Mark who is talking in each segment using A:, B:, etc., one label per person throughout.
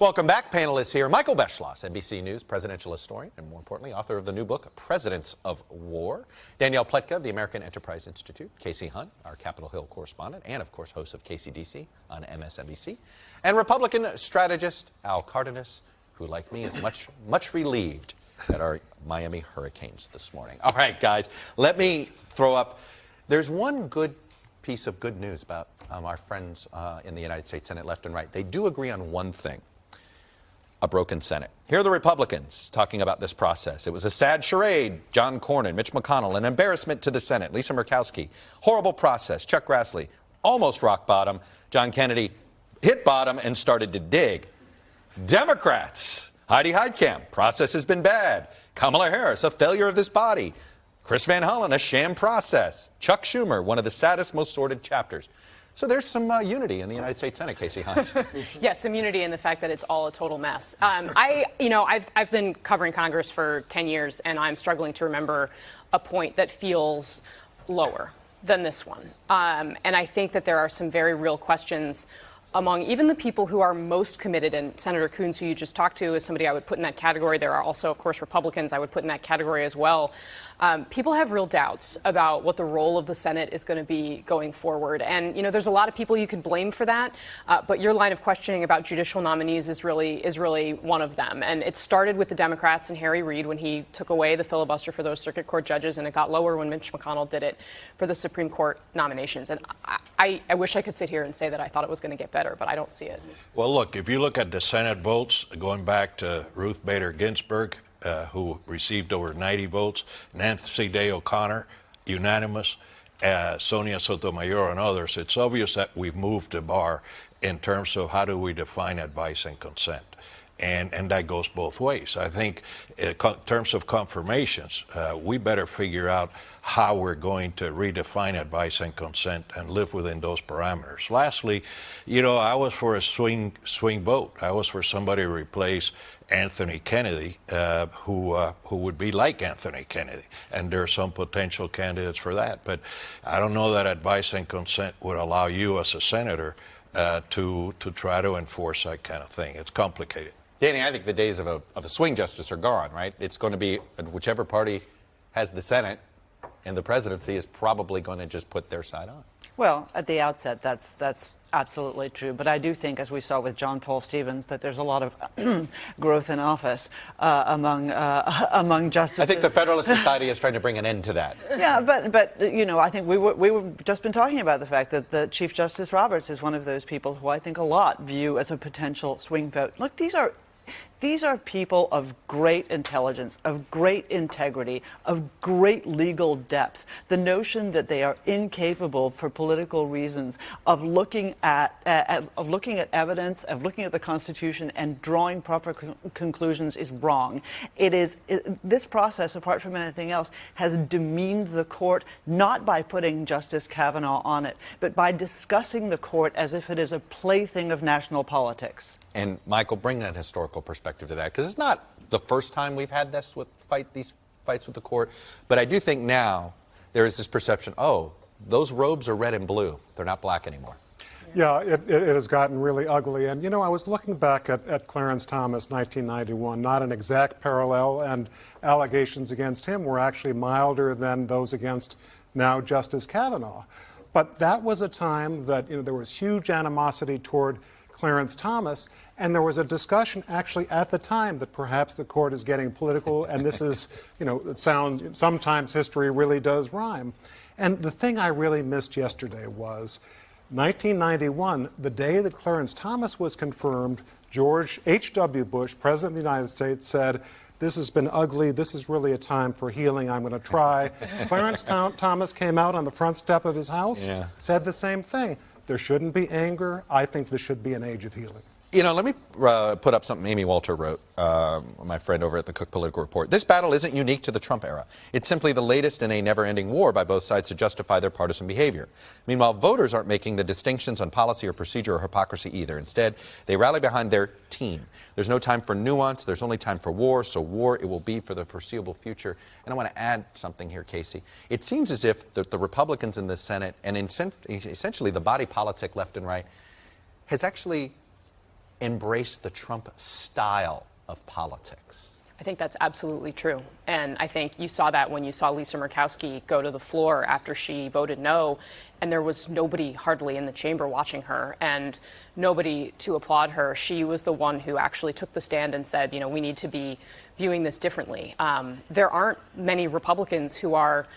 A: Welcome back, panelists here. Michael Beschloss, NBC News presidential historian, and more importantly, author of the new book, Presidents of War. DANIELLE Pletka of the American Enterprise Institute. Kasie Hunt, our Capitol Hill correspondent, and of course, host of KCDC on MSNBC. And Republican strategist Al Cardenas, who, like me, is much relieved at our Miami Hurricanes this morning. All right, guys, let me throw up. There's one good piece of good news about our friends in the United States Senate, left and right. They do agree on one thing: a broken Senate. Here are the Republicans talking about this process. It was a sad charade. John Cornyn, Mitch McConnell, an embarrassment to the Senate. Lisa Murkowski, horrible process. Chuck Grassley, almost rock bottom. John Kennedy hit bottom and started to dig. Democrats, Heidi Heitkamp, process has been bad. Kamala Harris, a failure of this body. Chris Van Hollen, a sham process. Chuck Schumer, one of the saddest, most sordid chapters. So there's some unity in the United States Senate, Kasie Hunt.
B: Yes, some unity in the fact that it's all a total mess. I've been covering Congress for 10 years, and I'm struggling to remember a point that feels lower than this one. And I think that there are some very real questions among even the people who are most committed, and Senator Coons, who you just talked to, is somebody I would put in that category. There are also, of course, Republicans I would put in that category as well. People have real doubts about what the role of the Senate is going to be going forward. And, you know, there's a lot of people you could blame for that. But your line of questioning about judicial nominees is really one of them. And it started with the Democrats and Harry Reid when he took away the filibuster for those circuit court judges, and it got lower when Mitch McConnell did it for the Supreme Court nominations. And I wish I could sit here and say that I thought it was going to get better, but I don't see it.
C: Well, look, if you look at the Senate votes, going back to Ruth Bader Ginsburg, who received over 90 votes, Nancy Day O'Connor, unanimous, Sonia Sotomayor and others, it's obvious that we've moved the bar in terms of how do we define advice and consent. And that goes both ways. I think in terms of confirmations, we better figure out how we're going to redefine advice and consent and live within those parameters. Lastly, you know, I was for a swing vote. I was for somebody to replace Anthony Kennedy, who would be like Anthony Kennedy. And there are some potential candidates for that. But I don't know that advice and consent would allow you as a senator to try to enforce that kind of thing. It's complicated.
A: Danny, I think the days of a swing justice are gone, right? It's going to be whichever party has the Senate and the presidency is probably going to just put their side on.
D: Well, at the outset, that's absolutely true. But I do think, as we saw with John Paul Stevens, that there's a lot of growth in office among justices.
A: I think the Federalist Society is trying to bring an end to that.
D: Yeah, but you know, I think we were just been talking about the fact that the Chief Justice Roberts is one of those people who I think a lot view as a potential swing vote. Look, these are people of great intelligence, of great integrity, of great legal depth. The notion that they are incapable, for political reasons, of looking at evidence, of looking at the Constitution and drawing proper conclusions is wrong. This process, apart from anything else, has demeaned the court, not by putting Justice Kavanaugh on it, but by discussing the court as if it is a plaything of national politics.
A: And Michael, bring that historical perspective to that, because it's not the first time we've had these fights with the court. But I do think now there is this perception, oh, those robes are red and blue. They're not black anymore.
E: Yeah, it has gotten really ugly. And, you know, I was looking back at Clarence Thomas, 1991, not an exact parallel, and allegations against him were actually milder than those against now Justice Kavanaugh. But that was a time that, you know, there was huge animosity toward Clarence Thomas, and there was a discussion actually at the time that perhaps the court is getting political, and this is, you know, sometimes history really does rhyme. And the thing I really missed yesterday was 1991, the day that Clarence Thomas was confirmed, George H.W. Bush, President of the United States, said, "This has been ugly. This is really a time for healing. I'm going to try." Clarence Thomas came out on the front step of his house, said the same thing. There shouldn't be anger. I think this should be an age of healing.
A: You know, let me put up something Amy Walter wrote, my friend over at the Cook Political Report. This battle isn't unique to the Trump era. It's simply the latest in a never-ending war by both sides to justify their partisan behavior. Meanwhile, voters aren't making the distinctions on policy or procedure or hypocrisy either. Instead, they rally behind their team. There's no time for nuance. There's only time for war. So war it will be for the foreseeable future. And I want to add something here, Kasie. It seems as if the Republicans in the Senate and essentially the body politic left and right has actually embrace the Trump style of politics?
B: I think that's absolutely true. And I think you saw that when you saw Lisa Murkowski go to the floor after she voted no, and there was nobody hardly in the chamber watching her and nobody to applaud her. She was the one who actually took the stand and said, you know, we need to be viewing this differently. There aren't many Republicans who are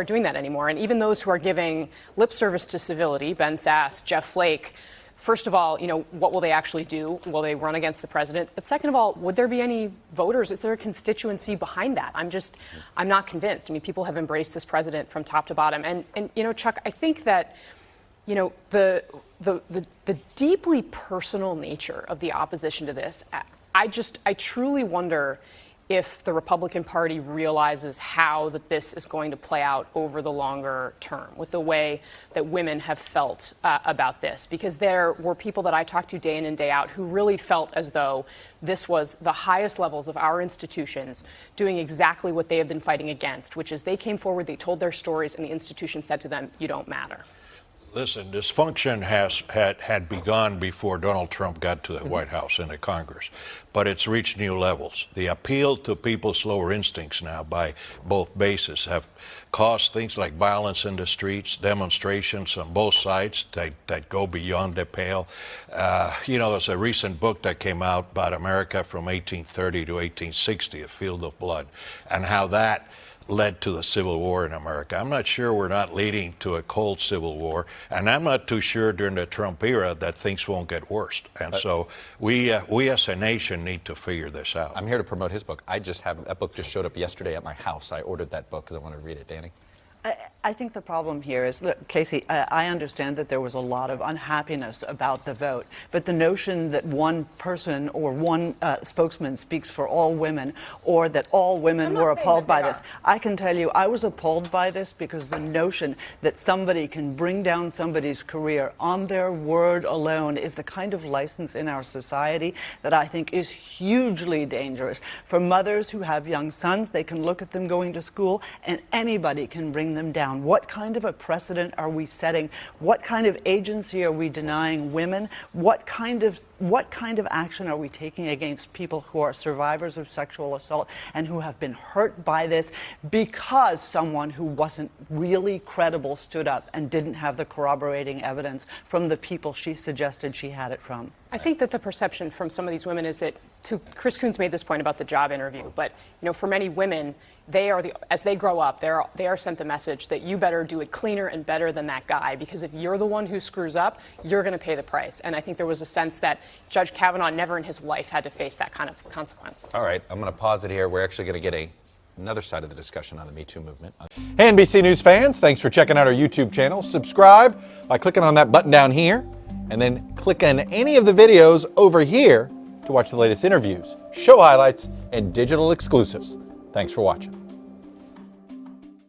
B: doing that anymore. And even those who are giving lip service to civility, Ben Sasse, Jeff Flake, first of all, you know, what will they actually do? Will they run against the president? But second of all, would there be any voters? Is there a constituency behind that? I'm not convinced. I mean, people have embraced this president from top to bottom. And you know, Chuck, I think that, you know, the deeply personal nature of the opposition to this, I truly wonder if the Republican Party realizes how that this is going to play out over the longer term with the way that women have felt about this. Because there were people that I talked to day in and day out who really felt as though this was the highest levels of our institutions doing exactly what they have been fighting against, which is they came forward, they told their stories, and the institution said to them, you don't matter.
C: Listen, dysfunction had begun before Donald Trump got to the White House and the Congress, but it's reached new levels. The appeal to people's lower instincts now by both bases have caused things like violence in the streets, demonstrations on both sides that go beyond the pale. You know, there's a recent book that came out about America from 1830 to 1860, A Field of Blood, and how that led to the Civil War in America. I'm not sure we're not leading to a cold Civil War, and I'm not too sure during the Trump era that things won't get worse. And so we as a nation need to figure this out.
A: I'm here to promote his book. That book just showed up yesterday at my house. I ordered that book because I want to read it. Danny?
D: I think the problem here is, look, Kasie, I understand that there was a lot of unhappiness about the vote, but the notion that one person or one spokesman speaks for all women, or that all women were appalled by this. I can tell you, I was appalled by this because the notion that somebody can bring down somebody's career on their word alone is the kind of license in our society that I think is hugely dangerous. For mothers who have young sons, they can look at them going to school and anybody can bring them down. What kind of a precedent are we setting? What kind of agency are we denying women? What kind of action are we taking against people who are survivors of sexual assault and who have been hurt by this because someone who wasn't really credible stood up and didn't have the corroborating evidence from the people she suggested she had it from?
B: I think that the perception from some of these women is that, Chris Coons made this point about the job interview, but you know, for many women, as they grow up, they are sent the message that you better do it cleaner and better than that guy, because if you're the one who screws up, you're going to pay the price. And I think there was a sense that Judge Kavanaugh never in his life had to face that kind of consequence.
A: All right, I'm going to pause it here. We're actually going to get another side of the discussion on the Me Too movement. Hey, NBC News fans, thanks for checking out our YouTube channel. Subscribe by clicking on that button down here, and then click on any of the videos over here to watch the latest interviews, show highlights, and digital exclusives. Thanks for watching.